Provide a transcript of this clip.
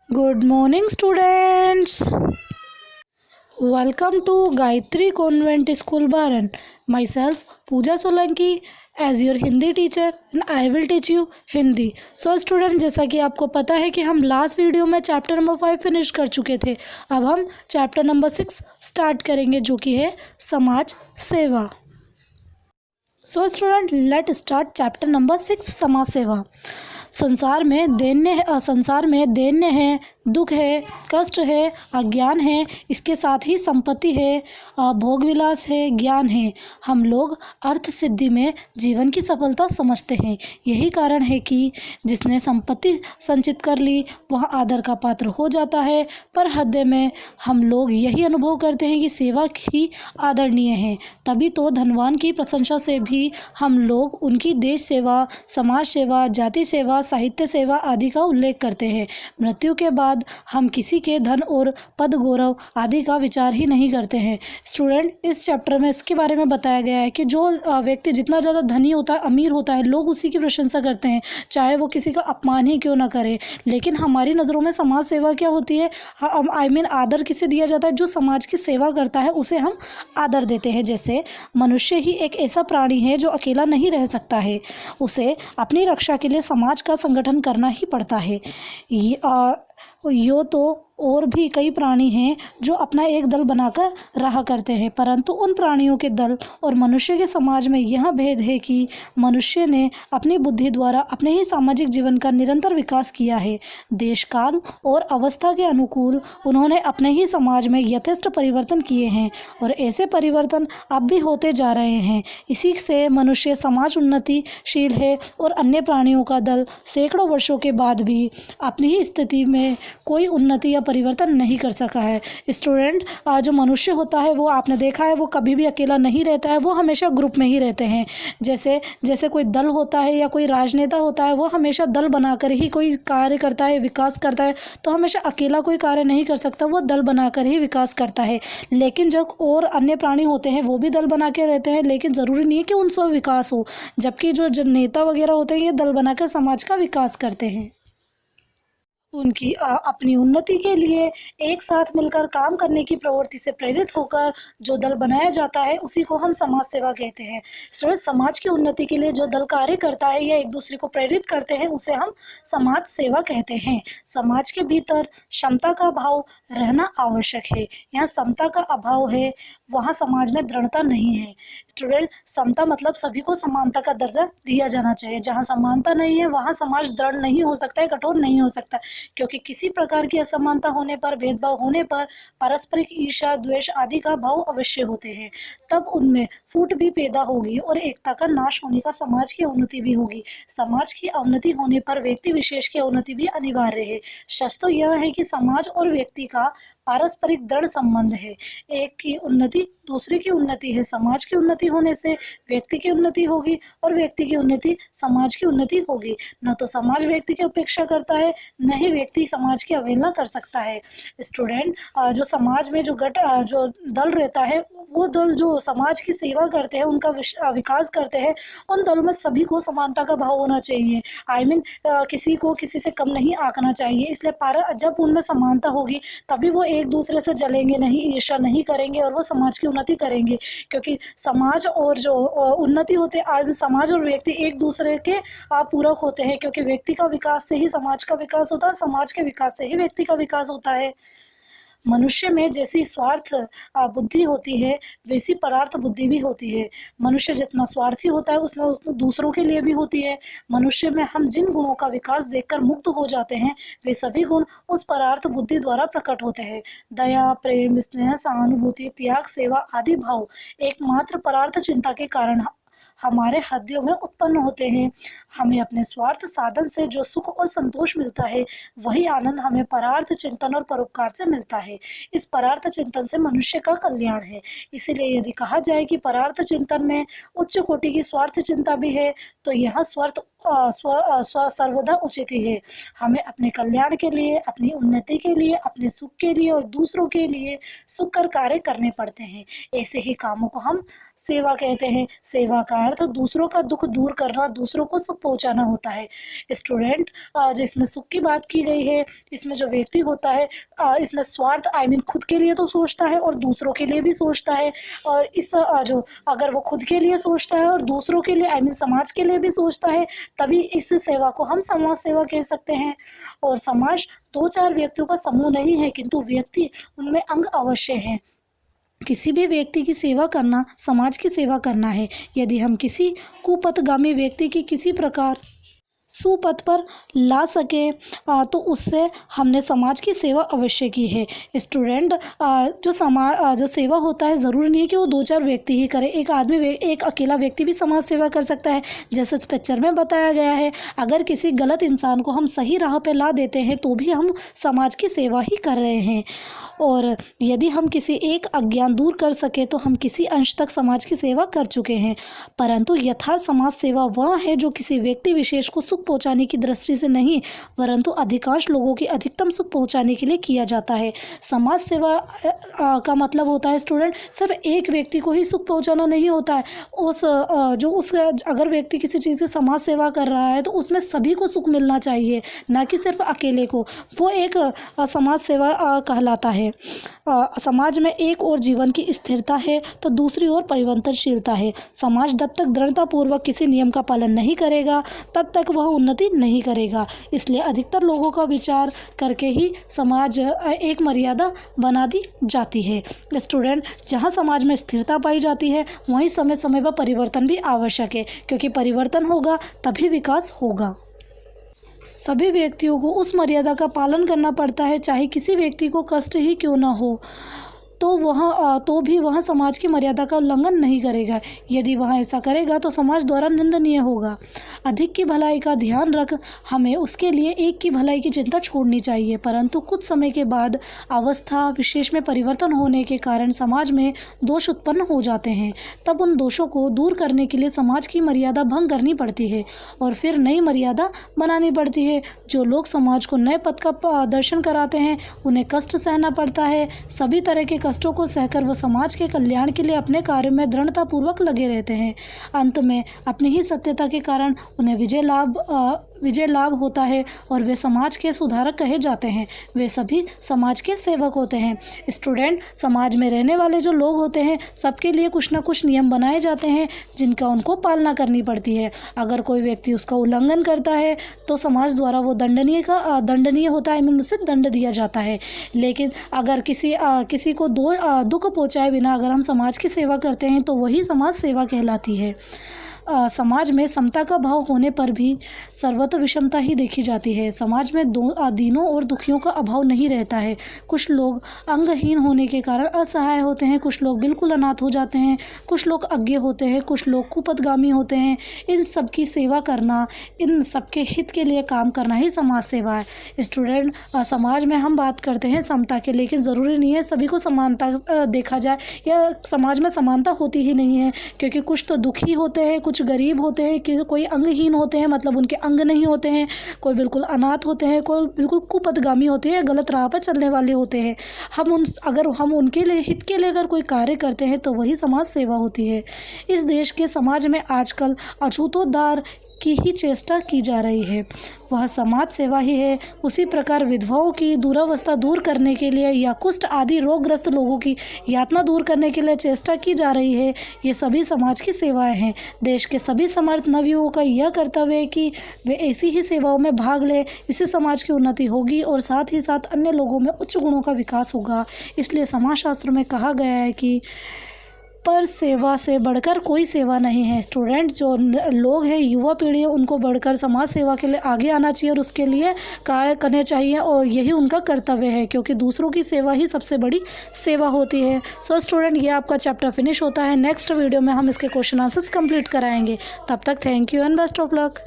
Good morning, students. Welcome to Gayatri Convent School, Baran. Myself, Pooja Solanki, as your Hindi teacher, and I will teach you Hindi. So, student, जैसा कि आपको पता है कि हम last video में chapter number 5 finish कर चुके थे। अब हम चैप्टर नंबर 6 स्टार्ट करेंगे, जो कि है समाज सेवा। So student, let start chapter number 6, समाज सेवा। संसार में दैन्य है, दुख है, कष्ट है, अज्ञान है, इसके साथ ही संपत्ति है, भोग विलास है, ज्ञान है। हम लोग अर्थ सिद्धि में जीवन की सफलता समझते हैं। यही कारण है कि जिसने संपत्ति संचित कर ली वह आदर का पात्र हो जाता है, पर हृदय में हम लोग यही अनुभव करते हैं कि सेवा ही आदरणीय है। तभी तो धनवान की प्रशंसा से भी हम लोग उनकी देश सेवा, समाज सेवा, जाति सेवा, साहित्य सेवा आदि का उल्लेख करते हैं। मृत्यु के बाद हम किसी के धन और पद गौरव आदि का विचार ही नहीं करते हैं। स्टूडेंट, इस चैप्टर में इसके बारे में बताया गया है कि जो व्यक्ति जितना ज़्यादा धनी होता है, अमीर होता है, लोग उसी की प्रशंसा करते हैं, चाहे वो किसी का अपमान ही क्यों ना करे। लेकिन हमारी नज़रों में समाज सेवा क्या होती है? आदर किसे दिया जाता है? जो समाज की सेवा करता है उसे हम आदर देते हैं। जैसे मनुष्य ही एक ऐसा प्राणी है जो अकेला नहीं रह सकता है, उसे अपनी रक्षा के लिए समाज का संगठन करना ही पड़ता है। यो तो और भी कई प्राणी हैं जो अपना एक दल बनाकर रहा करते हैं, परंतु उन प्राणियों के दल और मनुष्य के समाज में यह भेद है कि मनुष्य ने अपनी बुद्धि द्वारा अपने ही सामाजिक जीवन का निरंतर विकास किया है। देश काल और अवस्था के अनुकूल उन्होंने अपने ही समाज में यथेष्ट परिवर्तन किए हैं और ऐसे परिवर्तन अब भी होते जा रहे हैं। इसी से मनुष्य समाज उन्नतिशील है और अन्य प्राणियों का दल सैकड़ों वर्षों के बाद भी अपनी ही स्थिति में कोई उन्नति या परिवर्तन नहीं कर सका है। स्टूडेंट, जो मनुष्य होता है वो आपने देखा है वो कभी भी अकेला नहीं रहता है, वो हमेशा ग्रुप में ही रहते हैं। जैसे कोई दल होता है या कोई राजनेता होता है, वो हमेशा दल बनाकर ही कोई कार्य करता है, विकास करता है। तो हमेशा अकेला कोई कार्य नहीं कर सकता, वो दल बनाकर ही विकास करता है। लेकिन जब और अन्य प्राणी होते हैं वो भी दल बना के रहते हैं, लेकिन ज़रूरी नहीं है कि उनसे विकास हो। जबकि जो नेता वगैरह होते हैं ये दल बनाकर समाज का विकास करते हैं। उनकी अपनी उन्नति के लिए एक साथ मिलकर काम करने की प्रवृत्ति से प्रेरित होकर जो दल बनाया जाता है उसी को हम समाज सेवा कहते हैं। स्टूडेंट, समाज की उन्नति के लिए जो दल कार्य करता है या एक दूसरे को प्रेरित करते हैं उसे हम समाज सेवा कहते हैं। समाज के भीतर क्षमता का भाव रहना आवश्यक है। यहाँ समता का अभाव है, वहाँ समाज में दृढ़ता नहीं है। स्टूडेंट, समता मतलब सभी को समानता का दर्जा दिया जाना चाहिए। जहाँ समानता नहीं है वहाँ समाज दृढ़ नहीं हो सकता है, कठोर नहीं हो सकता, क्योंकि किसी प्रकार की असमानता होने पर, भेदभाव होने पर पारस्परिक ईर्ष्या, द्वेष आदि का भाव अवश्य होते हैं। तब उनमें फूट भी पैदा होगी और एकता का नाश होने का समाज की अवनति भी होगी। समाज की अवनति होने पर व्यक्ति विशेष की अवनति भी अनिवार्य है। सच तो यह है कि समाज और व्यक्ति का पारस्परिक दृढ़ संबंध है। एक की उन्नति दूसरे की उन्नति है। समाज की उन्नति होने से व्यक्ति की उन्नति होगी और व्यक्ति की उन्नति समाज की उन्नति होगी। न तो समाज व्यक्ति की उपेक्षा करता है, न ही व्यक्ति समाज की अवहेलना कर सकता है। स्टूडेंट, जो समाज में जो दल रहता है, वो दल जो समाज की सेवा करते हैं, उनका विकास करते हैं, उन दलों में सभी को समानता का भाव होना चाहिए। किसी को किसी से कम नहीं आंकना चाहिए। इसलिए जब उनमें समानता होगी तभी वो एक दूसरे से जलेंगे नहीं, ईर्ष्या नहीं करेंगे और वो समाज की उन्नति करेंगे। क्योंकि समाज और जो उन्नति होते हैं, समाज और व्यक्ति एक दूसरे के पूरक होते हैं, क्योंकि व्यक्ति का विकास से ही समाज का विकास होता है और समाज के विकास से ही व्यक्ति का विकास होता है। मनुष्य में जैसी स्वार्थ बुद्धि होती है वैसी परार्थ बुद्धि भी होती है। मनुष्य जितना स्वार्थी होता है उसमें दूसरों के लिए भी होती है। मनुष्य में हम जिन गुणों का विकास देखकर मुग्ध हो जाते हैं वे सभी गुण उस परार्थ बुद्धि द्वारा प्रकट होते हैं। दया, प्रेम, स्नेह, सहानुभूति, त्याग, सेवा आदि भाव एकमात्र परार्थ चिंता के कारण हमारे हृदयों में उत्पन्न होते हैं। हमें अपने स्वार्थ साधन से जो सुख और संतोष मिलता है वही आनंद हमें परार्थ चिंतन और परोपकार से मिलता है। इस परार्थ चिंतन से मनुष्य का कल्याण है। इसीलिए यदि कहा जाए कि परार्थ चिंतन में उच्च कोटि की स्वार्थ चिंता भी है तो यह स्वार्थ सर्वदा उचित ही है। हमें अपने कल्याण के लिए, अपनी उन्नति के लिए, अपने सुख के लिए और दूसरों के लिए सुख कर कार्य करने पड़ते हैं। ऐसे ही कामों को हम सेवा कहते हैं। सेवा का अर्थ दूसरों का दुख दूर करना, दूसरों को सुख पहुंचाना होता है। स्टूडेंट, जिसमें सुख की बात की गई है, इसमें जो व्यक्ति होता है इसमें स्वार्थ खुद के लिए तो सोचता है और दूसरों के लिए भी सोचता है। और इस जो अगर वो खुद के लिए सोचता है और दूसरों के लिए समाज के लिए भी सोचता है, तभी इस सेवा को हम समाज सेवा कह सकते हैं। और समाज 2-4 व्यक्तियों का समूह नहीं है, किंतु व्यक्ति उनमें अंग अवश्य हैं। किसी भी व्यक्ति की सेवा करना समाज की सेवा करना है। यदि हम किसी कुपथगामी व्यक्ति की किसी प्रकार सुपथ पर ला सके तो उससे हमने समाज की सेवा अवश्य की है। स्टूडेंट, जो सेवा होता है ज़रूरी नहीं है कि वो 2-4 व्यक्ति ही करे। एक अकेला व्यक्ति भी समाज सेवा कर सकता है। जैसे इस पिक्चर में बताया गया है, अगर किसी गलत इंसान को हम सही राह पे ला देते हैं तो भी हम समाज की सेवा ही कर रहे हैं। और यदि हम किसी एक अज्ञान दूर कर सके तो हम किसी अंश तक समाज की सेवा कर चुके हैं। परंतु यथार्थ समाज सेवा वह है जो किसी व्यक्ति विशेष को सुख पहुंचाने की दृष्टि से नहीं, परंतु अधिकांश लोगों की अधिकतम सुख पहुंचाने के लिए किया जाता है। समाज सेवा का मतलब होता है स्टूडेंट, सिर्फ एक व्यक्ति को ही सुख पहुंचाना नहीं होता है। अगर व्यक्ति किसी चीज़ की समाज सेवा कर रहा है तो उसमें सभी को सुख मिलना चाहिए, ना कि सिर्फ अकेले को। वो एक समाज सेवा कहलाता है। समाज में एक और जीवन की स्थिरता है तो दूसरी ओर परिवर्तनशीलता है। समाज जब तक दृढ़तापूर्वक किसी नियम का पालन नहीं करेगा तब तक वह उन्नति नहीं करेगा। इसलिए अधिकतर लोगों का विचार करके ही समाज एक मर्यादा बना दी जाती है। स्टूडेंट, जहाँ समाज में स्थिरता पाई जाती है वहीं समय समय पर परिवर्तन भी आवश्यक है, क्योंकि परिवर्तन होगा तभी विकास होगा। सभी व्यक्तियों को उस मर्यादा का पालन करना पड़ता है, चाहे किसी व्यक्ति को कष्ट ही क्यों न हो, तो भी वह समाज की मर्यादा का उल्लंघन नहीं करेगा। यदि वह ऐसा करेगा तो समाज द्वारा निंदनीय होगा। अधिक की भलाई का ध्यान रख हमें उसके लिए एक की भलाई की चिंता छोड़नी चाहिए। परंतु कुछ समय के बाद अवस्था विशेष में परिवर्तन होने के कारण समाज में दोष उत्पन्न हो जाते हैं। तब उन दोषों को दूर करने के लिए समाज की मर्यादा भंग करनी पड़ती है और फिर नई मर्यादा बनानी पड़ती है। जो लोग समाज को नए पथ का दर्शन कराते हैं उन्हें कष्ट सहना पड़ता है। सभी तरह के कष्टों को सहकर वो समाज के कल्याण के लिए अपने कार्य में दृढ़तापूर्वक लगे रहते हैं। अंत में अपनी ही सत्यता के कारण उन्हें विजय लाभ होता है और वे समाज के सुधारक कहे जाते हैं। वे सभी समाज के सेवक होते हैं। स्टूडेंट, समाज में रहने वाले जो लोग होते हैं सबके लिए कुछ ना कुछ नियम बनाए जाते हैं जिनका उनको पालना करनी पड़ती है। अगर कोई व्यक्ति उसका उल्लंघन करता है तो समाज द्वारा वो दंडनीय होता है, उसे दंड दिया जाता है। लेकिन अगर किसी को दुख पहुँचाए बिना अगर हम समाज की सेवा करते हैं तो वही समाज सेवा कहलाती है। समाज में समता का भाव होने पर भी सर्वत्र विषमता ही देखी जाती है। समाज में दीनों और दुखियों का अभाव नहीं रहता है। कुछ लोग अंगहीन होने के कारण असहाय होते हैं, कुछ लोग बिल्कुल अनाथ हो जाते हैं, कुछ लोग अज्ञ होते हैं, कुछ लोग कुपथगामी होते हैं। इन सब की सेवा करना, इन सबके हित के लिए काम करना ही समाज सेवा है। स्टूडेंट, समाज में हम बात करते हैं समता के, लेकिन ज़रूरी नहीं है सभी को समानता देखा जाए या समाज में समानता होती ही नहीं है, क्योंकि कुछ तो दुखी होते हैं, कुछ गरीब होते हैं, कि कोई अंगहीन होते हैं मतलब उनके अंग नहीं होते हैं, कोई बिल्कुल अनाथ होते हैं, कोई बिल्कुल कुपथगामी होते हैं, गलत राह पर चलने वाले होते हैं। अगर हम उनके लिए हित के लिए अगर कोई कार्य करते हैं तो वही समाज सेवा होती है। इस देश के समाज में आजकल अछूतोद्धार की ही चेष्टा की जा रही है, वह समाज सेवा ही है। उसी प्रकार विधवाओं की दुरावस्था दूर करने के लिए या कुष्ठ आदि रोगग्रस्त लोगों की यातना दूर करने के लिए चेष्टा की जा रही है। ये सभी समाज की सेवाएं हैं। देश के सभी समर्थ नवयुवकों का यह कर्तव्य है कि वे ऐसी ही सेवाओं में भाग लें। इससे समाज की उन्नति होगी और साथ ही साथ अन्य लोगों में उच्च गुणों का विकास होगा। इसलिए समाजशास्त्र में कहा गया है कि पर सेवा से बढ़कर कोई सेवा नहीं है। स्टूडेंट, जो लोग हैं, युवा पीढ़ी है, उनको बढ़कर समाज सेवा के लिए आगे आना चाहिए और उसके लिए कार्य करने चाहिए और यही उनका कर्तव्य है, क्योंकि दूसरों की सेवा ही सबसे बड़ी सेवा होती है। सो स्टूडेंट, ये आपका चैप्टर फिनिश होता है। नेक्स्ट वीडियो में हम इसके क्वेश्चन आंसर्स कंप्लीट कराएंगे। तब तक thank you and best of luck.